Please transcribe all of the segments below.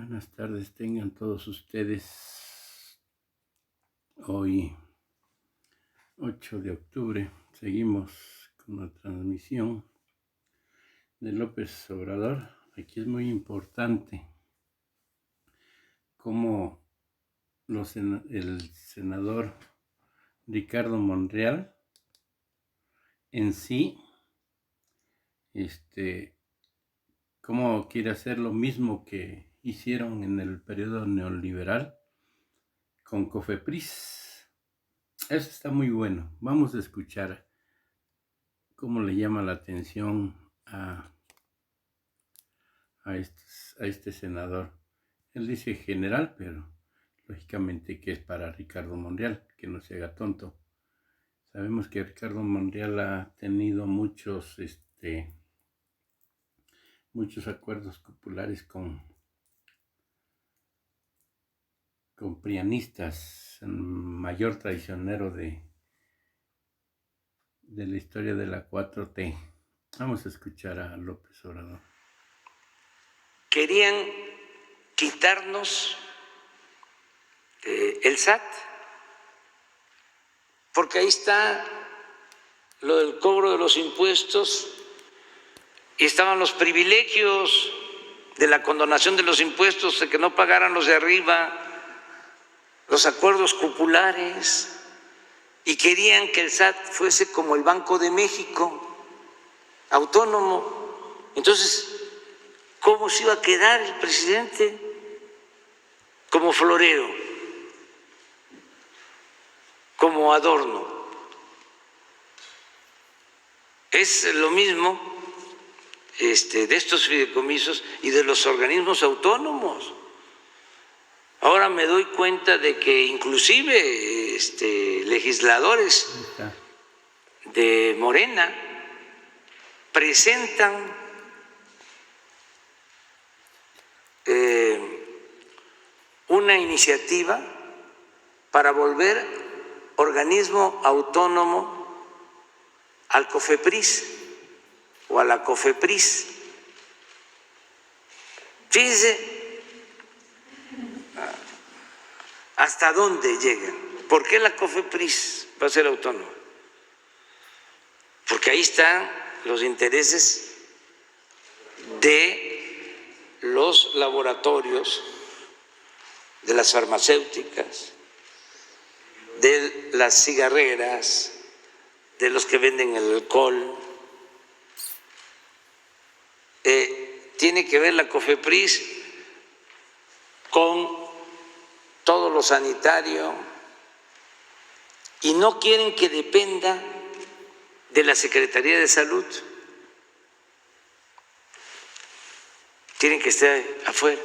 Buenas tardes, tengan todos ustedes. Hoy, 8 de octubre, seguimos con la transmisión de López Obrador. Aquí es muy importante cómo el senador Ricardo Monreal en sí, cómo quiere hacer lo mismo que hicieron en el periodo neoliberal con COFEPRIS. Eso está muy bueno. Vamos a escuchar cómo le llama la atención a este senador. Él dice general, pero lógicamente que es para Ricardo Monreal, que no se haga tonto. Sabemos que Ricardo Monreal ha tenido muchos acuerdos populares con prianistas, el mayor traicionero de la historia de la 4T. Vamos a escuchar a López Obrador. Querían quitarnos el SAT, porque ahí está lo del cobro de los impuestos y estaban los privilegios de la condonación de los impuestos, de que no pagaran los de arriba, los acuerdos populares, y querían que el SAT fuese como el Banco de México, autónomo. Entonces, ¿cómo se iba a quedar el presidente? Como florero, como adorno. Es lo mismo de estos fideicomisos y de los organismos autónomos. Ahora me doy cuenta de que inclusive legisladores de Morena presentan una iniciativa para volver organismo autónomo al COFEPRIS o a la COFEPRIS. Fíjense hasta dónde llegan. ¿Por qué la COFEPRIS va a ser autónoma? Porque ahí están los intereses de los laboratorios, de las farmacéuticas, de las cigarreras, de los que venden el alcohol. Tiene que ver la COFEPRIS con todo lo sanitario y no quieren que dependa de la Secretaría de Salud. Quieren que esté afuera.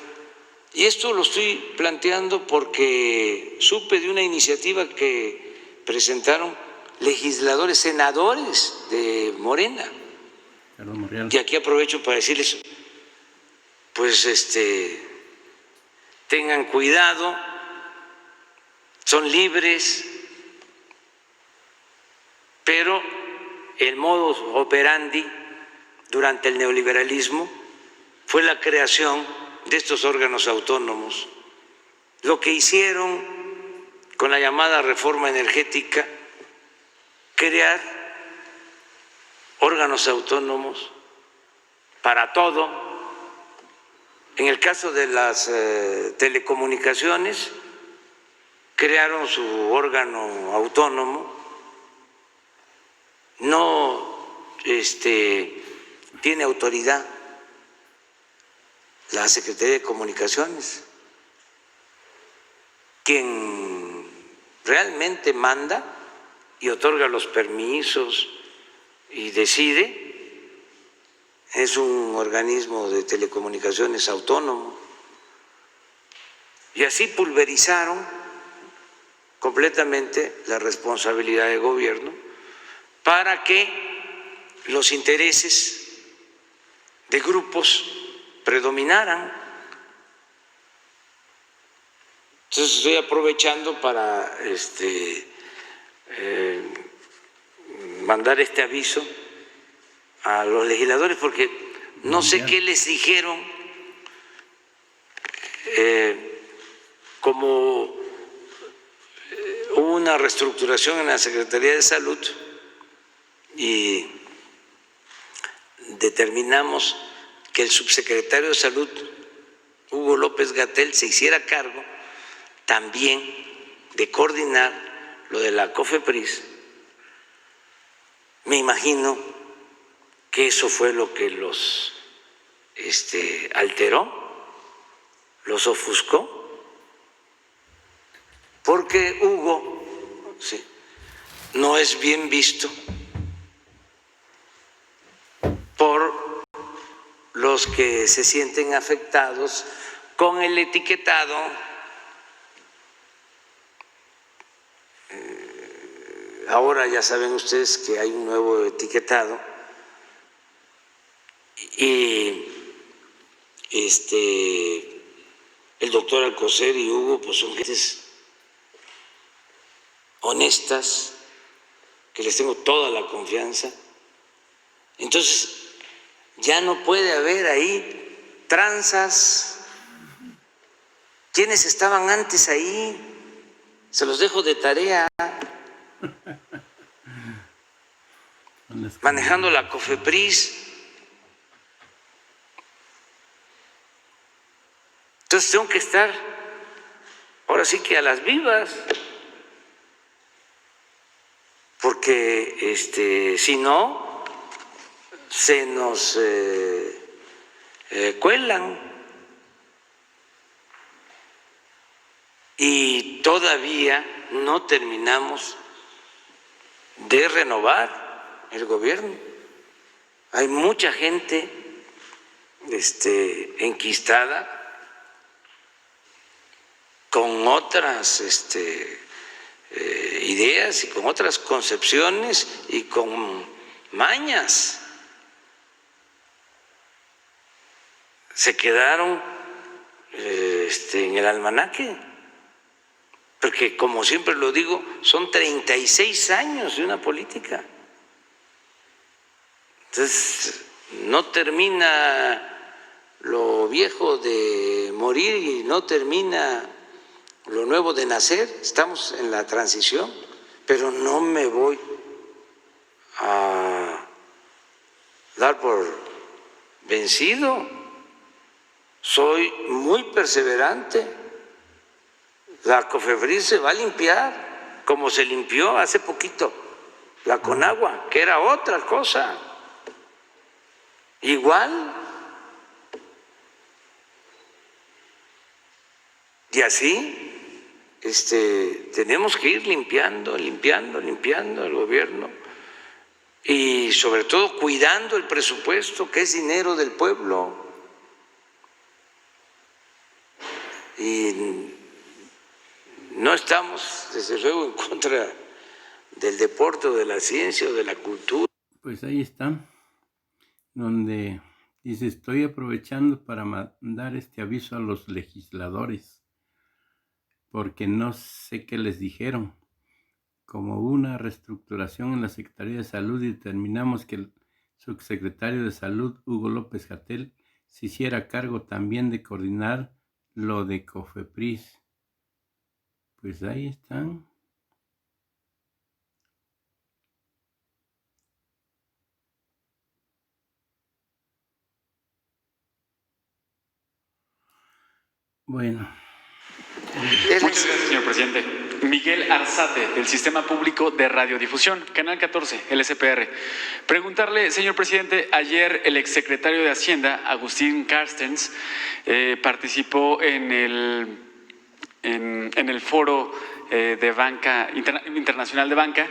Y esto lo estoy planteando porque supe de una iniciativa que presentaron legisladores, senadores de Morena. Y aquí aprovecho para decirles, pues tengan cuidado, son libres, pero el modus operandi durante el neoliberalismo fue la creación de estos órganos autónomos. Lo que hicieron con la llamada reforma energética, crear órganos autónomos para todo. En el caso de las telecomunicaciones, crearon su órgano autónomo. No tiene autoridad la Secretaría de Comunicaciones. Quien realmente manda y otorga los permisos y decide es un organismo de telecomunicaciones autónomo. Y así pulverizaron completamente la responsabilidad del gobierno para que los intereses de grupos predominaran. Entonces estoy aprovechando para mandar este aviso a los legisladores, porque no sé qué les dijeron como hubo una reestructuración en la Secretaría de Salud y determinamos que el subsecretario de Salud, Hugo López-Gatell, se hiciera cargo también de coordinar lo de la COFEPRIS. Me imagino que eso fue lo que los alteró, los ofuscó, porque Hugo no es bien visto por los que se sienten afectados con el etiquetado ahora ya saben ustedes que hay un nuevo etiquetado y el doctor Alcocer y Hugo pues son gentes honestas que les tengo toda la confianza. Entonces ya no puede haber ahí tranzas. ¿Quiénes estaban antes ahí? Se los dejo de tarea. Manejando la COFEPRIS. Entonces tengo que estar ahora sí que a las vivas, porque si no se nos cuelan y todavía no terminamos de renovar el gobierno. Hay mucha gente enquistada con otras ideas y con otras concepciones y con mañas. Se quedaron en el almanaque, porque como siempre lo digo, son 36 años de una política. Entonces, no termina lo viejo de morir y no termina lo nuevo de nacer. Estamos en la transición, pero no me voy a dar por vencido. Soy muy perseverante. La COFEPRIS se va a limpiar como se limpió hace poquito la Conagua, que era otra cosa. Igual. Y así tenemos que ir limpiando el gobierno y sobre todo cuidando el presupuesto, que es dinero del pueblo. Y no estamos, desde luego, en contra del deporte o de la ciencia o de la cultura. Pues ahí está, donde dice: estoy aprovechando para mandar este aviso a los legisladores, porque no sé qué les dijeron. Como hubo una reestructuración en la Secretaría de Salud y determinamos que el subsecretario de Salud, Hugo López-Gatell, se hiciera cargo también de coordinar lo de COFEPRIS. Pues ahí están. Bueno. Muchas gracias, señor presidente. Miguel Arzate, del Sistema Público de Radiodifusión, Canal 14, LSPR. Preguntarle, señor presidente, ayer el exsecretario de Hacienda, Agustín Carstens, participó en el foro de banca internacional de banca.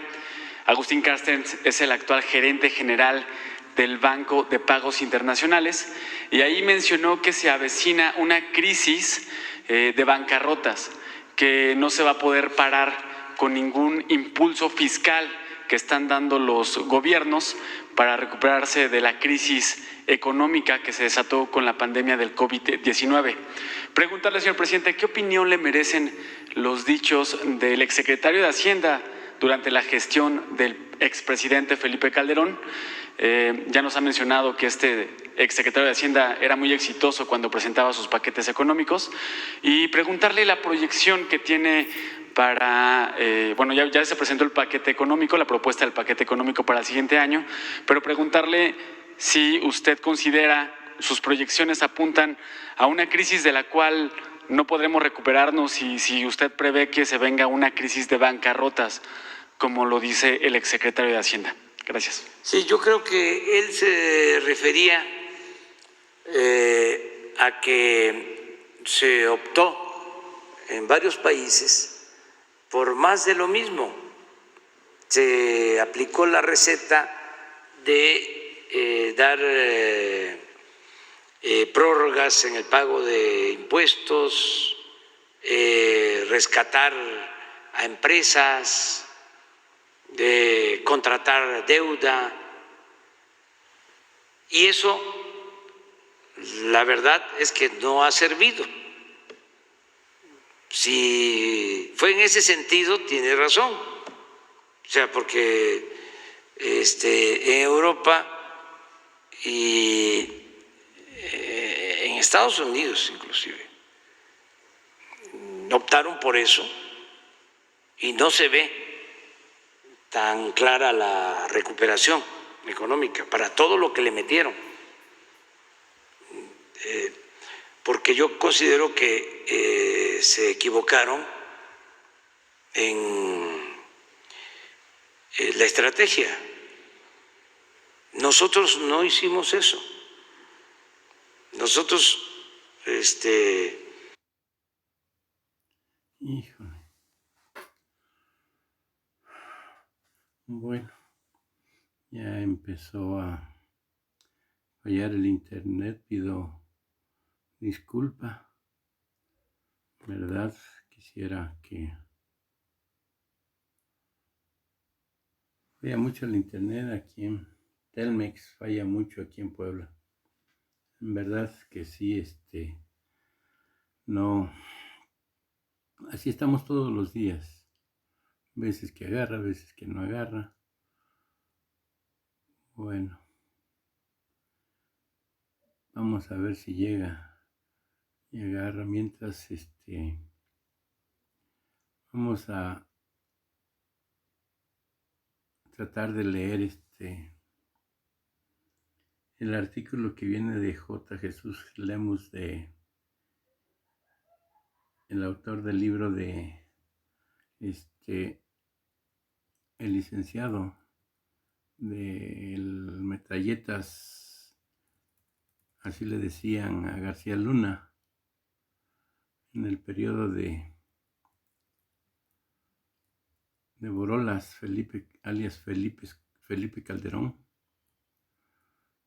Agustín Carstens es el actual gerente general del Banco de Pagos Internacionales y ahí mencionó que se avecina una crisis de bancarrotas, que no se va a poder parar con ningún impulso fiscal que están dando los gobiernos para recuperarse de la crisis económica que se desató con la pandemia del COVID-19. Preguntarle, señor presidente, ¿qué opinión le merecen los dichos del exsecretario de Hacienda durante la gestión del expresidente Felipe Calderón? Ya nos ha mencionado que este exsecretario de Hacienda era muy exitoso cuando presentaba sus paquetes económicos, y preguntarle la proyección que tiene para, ya se presentó el paquete económico, la propuesta del paquete económico para el siguiente año, pero preguntarle si usted considera, sus proyecciones apuntan a una crisis de la cual no podremos recuperarnos, y si usted prevé que se venga una crisis de bancarrotas, como lo dice el exsecretario de Hacienda. Gracias. Sí, yo creo que él se refería a que se optó en varios países por más de lo mismo. Se aplicó la receta de dar prórrogas en el pago de impuestos, rescatar a empresas, de contratar deuda, y eso, la verdad es que no ha servido. Si fue en ese sentido, tiene razón. O sea, porque en Europa y en Estados Unidos inclusive optaron por eso y no se ve tan clara la recuperación económica para todo lo que le metieron. Porque yo considero que se equivocaron en la estrategia. Nosotros no hicimos eso. Nosotros, Híjole. Bueno, ya empezó a fallar el internet, pido disculpa. ¿Verdad? Quisiera que falla mucho el internet aquí en Telmex, falla mucho aquí en Puebla. En verdad que sí, no, así estamos todos los días. Veces que agarra, veces que no agarra. Bueno, vamos a ver si llega y agarra. Mientras, vamos a tratar de leer el artículo que viene de J. Jesús Lemus, el autor del libro de el licenciado del Metralletas, así le decían a García Luna, en el periodo de Borolas, Felipe, alias Felipe Calderón.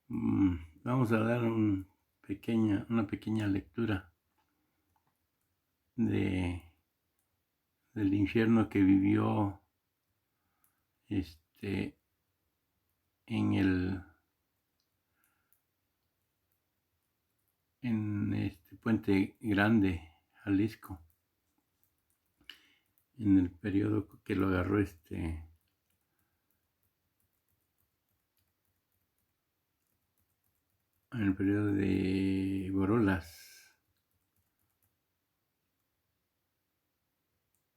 Vamos a dar una pequeña lectura del infierno que vivió en Puente Grande, Jalisco, en el periodo que lo agarró en el periodo de Borolas.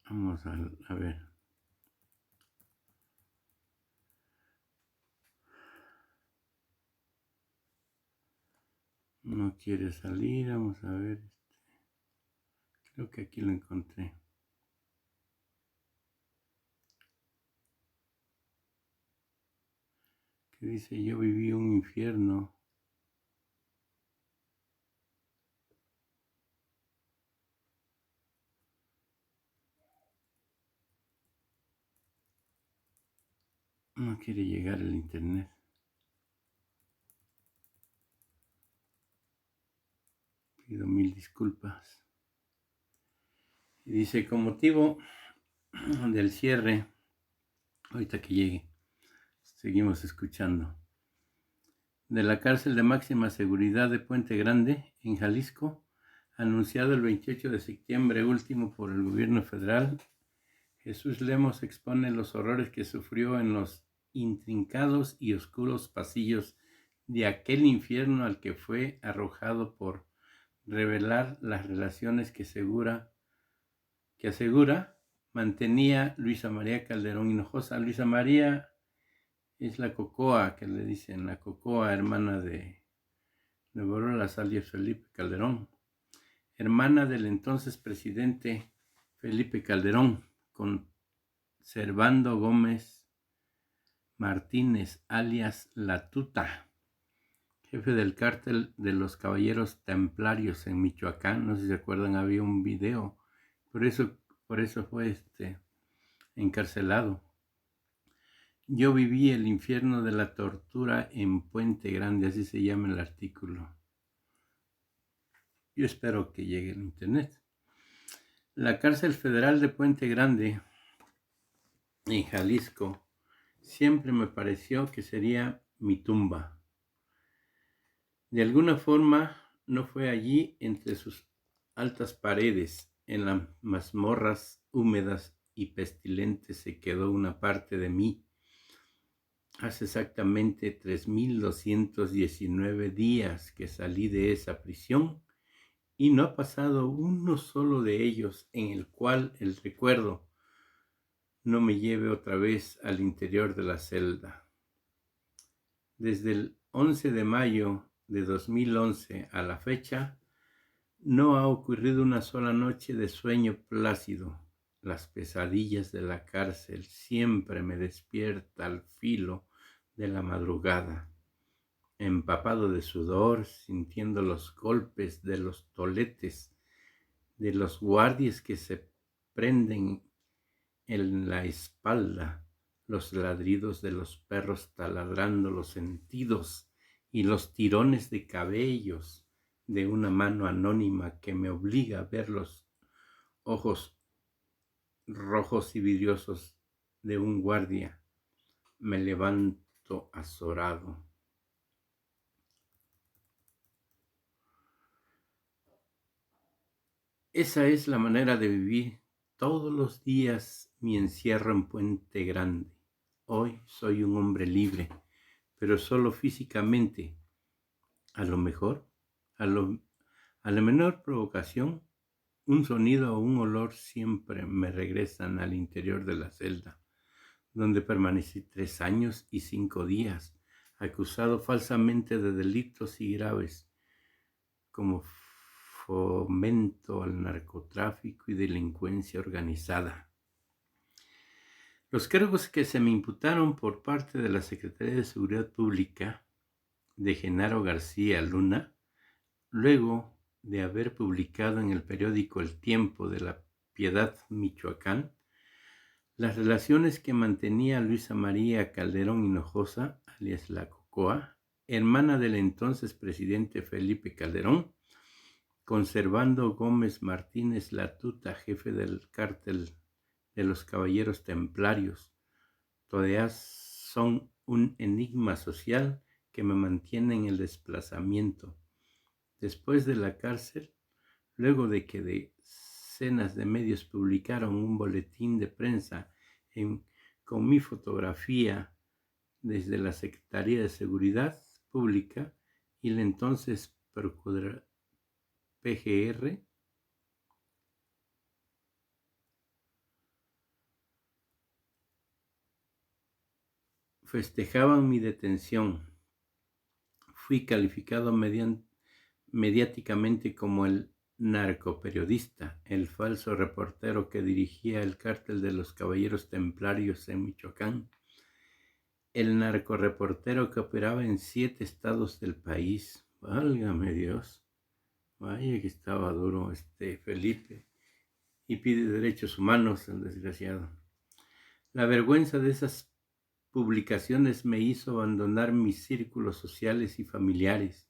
Vamos a ver. No quiere salir, vamos a ver. Creo que aquí lo encontré. Que dice: yo viví un infierno. No quiere llegar el internet. Pido mil disculpas. Y dice: con motivo del cierre, ahorita que llegue, seguimos escuchando. De la cárcel de máxima seguridad de Puente Grande, en Jalisco, anunciado el 28 de septiembre último por el gobierno federal, Jesús Lemos expone los horrores que sufrió en los intrincados y oscuros pasillos de aquel infierno al que fue arrojado por revelar las relaciones que asegura mantenía Luisa María Calderón Hinojosa. Luisa María es la Cocoa, que le dicen, la Cocoa, hermana de Borola alias Felipe Calderón, hermana del entonces presidente Felipe Calderón, con Servando Gómez Martínez, alias La Tuta, jefe del cártel de los Caballeros Templarios en Michoacán. No sé si se acuerdan, había un video, por eso fue encarcelado. Yo viví el infierno de la tortura en Puente Grande, así se llama el artículo. Yo espero que llegue el internet. La cárcel federal de Puente Grande, en Jalisco, siempre me pareció que sería mi tumba. De alguna forma, no fue allí, entre sus altas paredes, en las mazmorras húmedas y pestilentes, se quedó una parte de mí. Hace exactamente 3,219 días que salí de esa prisión y no ha pasado uno solo de ellos en el cual el recuerdo no me lleve otra vez al interior de la celda. Desde el 11 de mayo de 2011 a la fecha, no ha ocurrido una sola noche de sueño plácido. Las pesadillas de la cárcel siempre me despierta al filo de la madrugada, empapado de sudor, sintiendo los golpes de los toletes de los guardias que se prenden en la espalda, los ladridos de los perros taladrando los sentidos y los tirones de cabellos de una mano anónima que me obliga a ver los ojos rojos y vidriosos de un guardia. Me levanto azorado. Esa es la manera de vivir todos los días mi encierro en Puente Grande. Hoy soy un hombre libre, pero solo físicamente. A lo mejor, a la menor provocación, un sonido o un olor siempre me regresan al interior de la celda, donde permanecí 3 años y 5 días, acusado falsamente de delitos y graves, como fomento al narcotráfico y delincuencia organizada. Los cargos que se me imputaron por parte de la Secretaría de Seguridad Pública de Genaro García Luna, luego de haber publicado en el periódico El Tiempo de La Piedad, Michoacán, las relaciones que mantenía Luisa María Calderón Hinojosa, alias La Cocoa, hermana del entonces presidente Felipe Calderón, con Servando Gómez Martínez La Tuta, jefe del cártel de los Caballeros Templarios, todavía son un enigma social que me mantiene en el desplazamiento. Después de la cárcel, luego de que decenas de medios publicaron un boletín de prensa con mi fotografía desde la Secretaría de Seguridad Pública y el entonces PGR, festejaban mi detención. Fui calificado mediáticamente como el narcoperiodista, el falso reportero que dirigía el cártel de los Caballeros Templarios en Michoacán, el narcoreportero que operaba en 7 estados del país. Válgame Dios, vaya que estaba duro Felipe, y pide derechos humanos, el desgraciado. La vergüenza de esas publicaciones me hizo abandonar mis círculos sociales y familiares,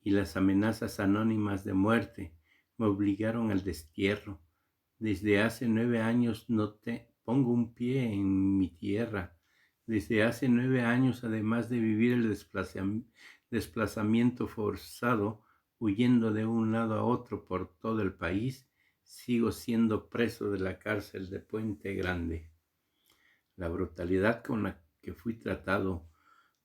y las amenazas anónimas de muerte me obligaron al destierro. Desde hace 9 años no pongo un pie en mi tierra. Desde hace 9 años, además de vivir el desplazamiento forzado, huyendo de un lado a otro por todo el país, sigo siendo preso de la cárcel de Puente Grande. La brutalidad con la que fui tratado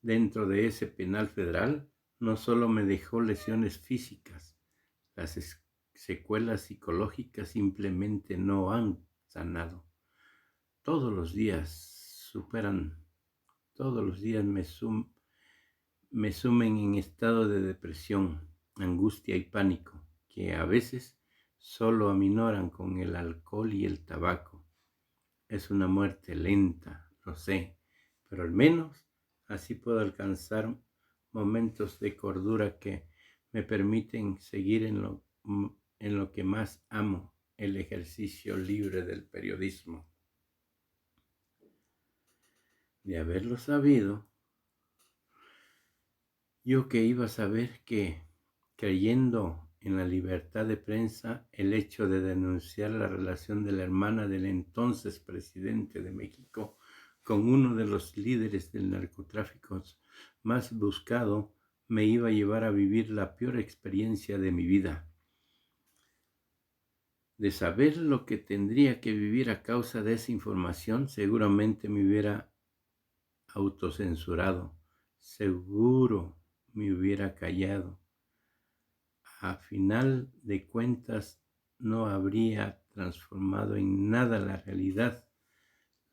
dentro de ese penal federal no solo me dejó lesiones físicas, las secuelas psicológicas simplemente no han sanado. Todos los días me sumen en estado de depresión, angustia y pánico, que a veces solo aminoran con el alcohol y el tabaco. Es una muerte lenta, lo sé, pero al menos así puedo alcanzar momentos de cordura que me permiten seguir en lo que más amo, el ejercicio libre del periodismo. De haberlo sabido, yo que iba a saber que, creyendo en la libertad de prensa, el hecho de denunciar la relación de la hermana del entonces presidente de México con uno de los líderes del narcotráfico más buscado me iba a llevar a vivir la peor experiencia de mi vida. De saber lo que tendría que vivir a causa de esa información, seguramente me hubiera autocensurado, seguro me hubiera callado. A final de cuentas, no habría transformado en nada la realidad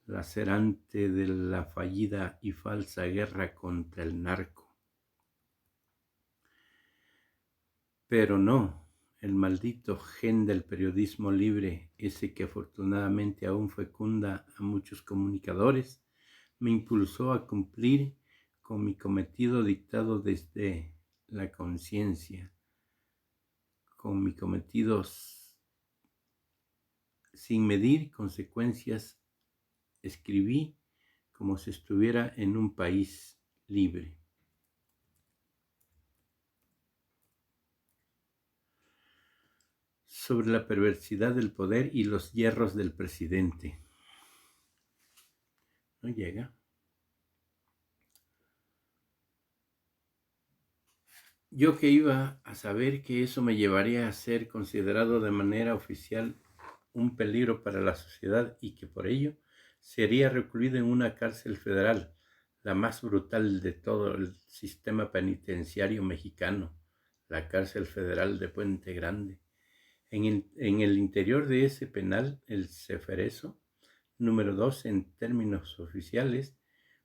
lacerante de la fallida y falsa guerra contra el narco. Pero no, el maldito gen del periodismo libre, ese que afortunadamente aún fecunda a muchos comunicadores, me impulsó a cumplir con mi cometido dictado desde la conciencia, con mi cometido sin medir consecuencias. Escribí como si estuviera en un país libre. Sobre la perversidad del poder y los hierros del presidente. No llega. Yo que iba a saber que eso me llevaría a ser considerado de manera oficial un peligro para la sociedad y que por ello sería recluido en una cárcel federal, la más brutal de todo el sistema penitenciario mexicano, la cárcel federal de Puente Grande. En el interior de ese penal, el Ceferezo, número 2 en términos oficiales,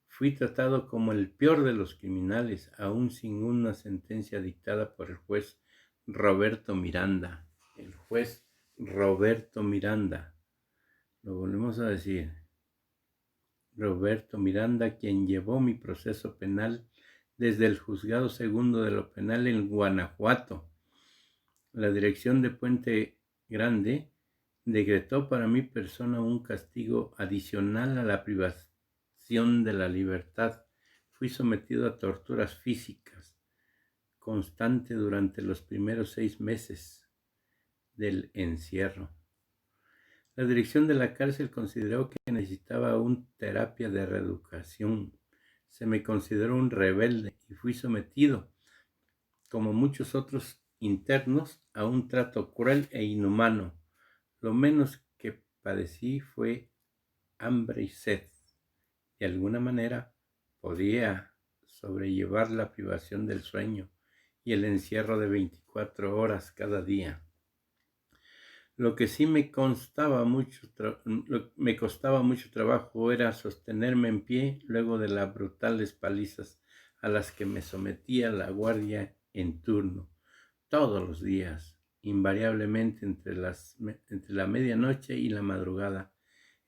fui tratado como el peor de los criminales, aún sin una sentencia dictada por el juez Roberto Miranda. El juez Roberto Miranda. Lo volvemos a decir. Roberto Miranda, quien llevó mi proceso penal desde el Juzgado Segundo de lo Penal en Guanajuato. La dirección de Puente Grande decretó para mi persona un castigo adicional a la privación de la libertad. Fui sometido a torturas físicas constante durante los primeros 6 meses del encierro. La dirección de la cárcel consideró que necesitaba una terapia de reeducación. Se me consideró un rebelde y fui sometido, como muchos otros internos, a un trato cruel e inhumano. Lo menos que padecí fue hambre y sed. De alguna manera podía sobrellevar la privación del sueño y el encierro de 24 horas cada día. Lo que sí me costaba mucho trabajo era sostenerme en pie luego de las brutales palizas a las que me sometía la guardia en turno. Todos los días, invariablemente entre la medianoche y la madrugada,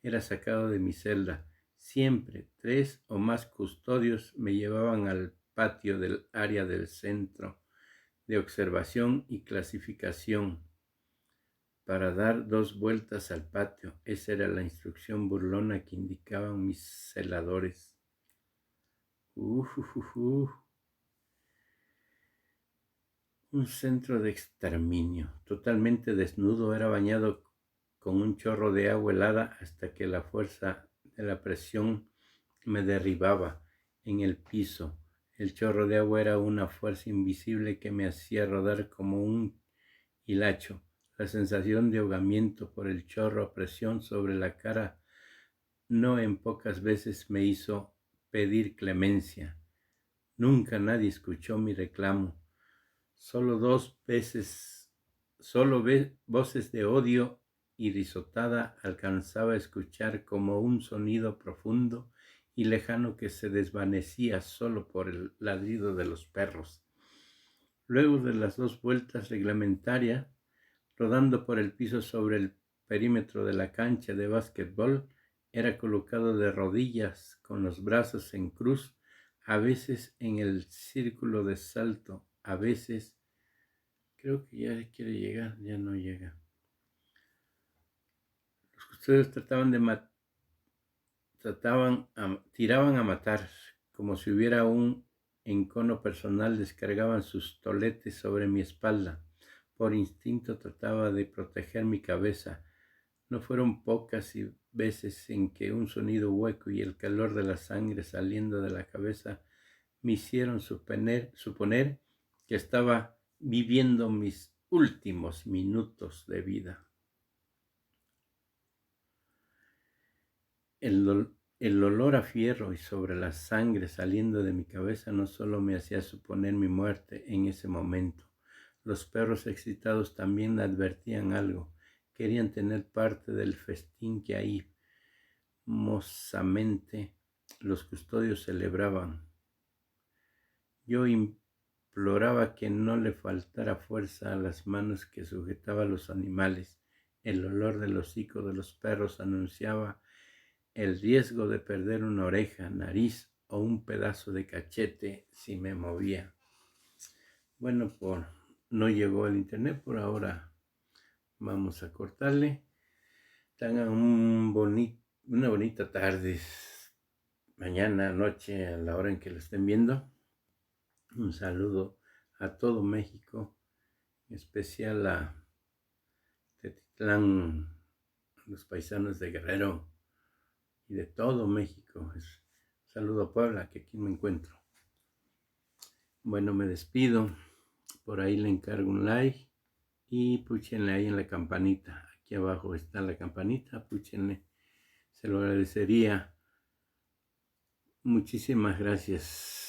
era sacado de mi celda. Siempre 3 o más custodios me llevaban al patio del área del centro de observación y clasificación para dar 2 vueltas al patio. Esa era la instrucción burlona que indicaban mis celadores. Un centro de exterminio. Totalmente desnudo, era bañado con un chorro de agua helada hasta que la fuerza de la presión me derribaba en el piso. El chorro de agua era una fuerza invisible que me hacía rodar como un hilacho. La sensación de ahogamiento por el chorro a presión sobre la cara no en pocas veces me hizo pedir clemencia. Nunca nadie escuchó mi reclamo. Solo voces de odio y risotada alcanzaba a escuchar como un sonido profundo y lejano que se desvanecía solo por el ladrido de los perros. Luego de las 2 vueltas reglamentarias, rodando por el piso sobre el perímetro de la cancha de básquetbol, era colocado de rodillas con los brazos en cruz, a veces en el círculo de salto, a veces, creo que ya quiere llegar, ya no llega. Los custodios tiraban a matar, como si hubiera un encono personal, descargaban sus toletes sobre mi espalda. Por instinto trataba de proteger mi cabeza. No fueron pocas veces en que un sonido hueco y el calor de la sangre saliendo de la cabeza me hicieron suponer que estaba viviendo mis últimos minutos de vida. El olor a fierro y sobre la sangre saliendo de mi cabeza no solo me hacía suponer mi muerte en ese momento. Los perros excitados también advertían algo. Querían tener parte del festín que ahí mozamente los custodios celebraban. Yo imploraba que no le faltara fuerza a las manos que sujetaba a los animales. El olor del hocico de los perros anunciaba el riesgo de perder una oreja, nariz o un pedazo de cachete si me movía. Bueno, no llegó el internet, por ahora vamos a cortarle. Tengan una bonita tarde, mañana, noche, a la hora en que lo estén viendo. Un saludo a todo México, en especial a Tetitlán, a los paisanos de Guerrero y de todo México. Saludo a Puebla, que aquí me encuentro. Bueno, me despido. Por ahí le encargo un like y púchenle ahí en la campanita. Aquí abajo está la campanita, púchenle. Se lo agradecería. Muchísimas gracias.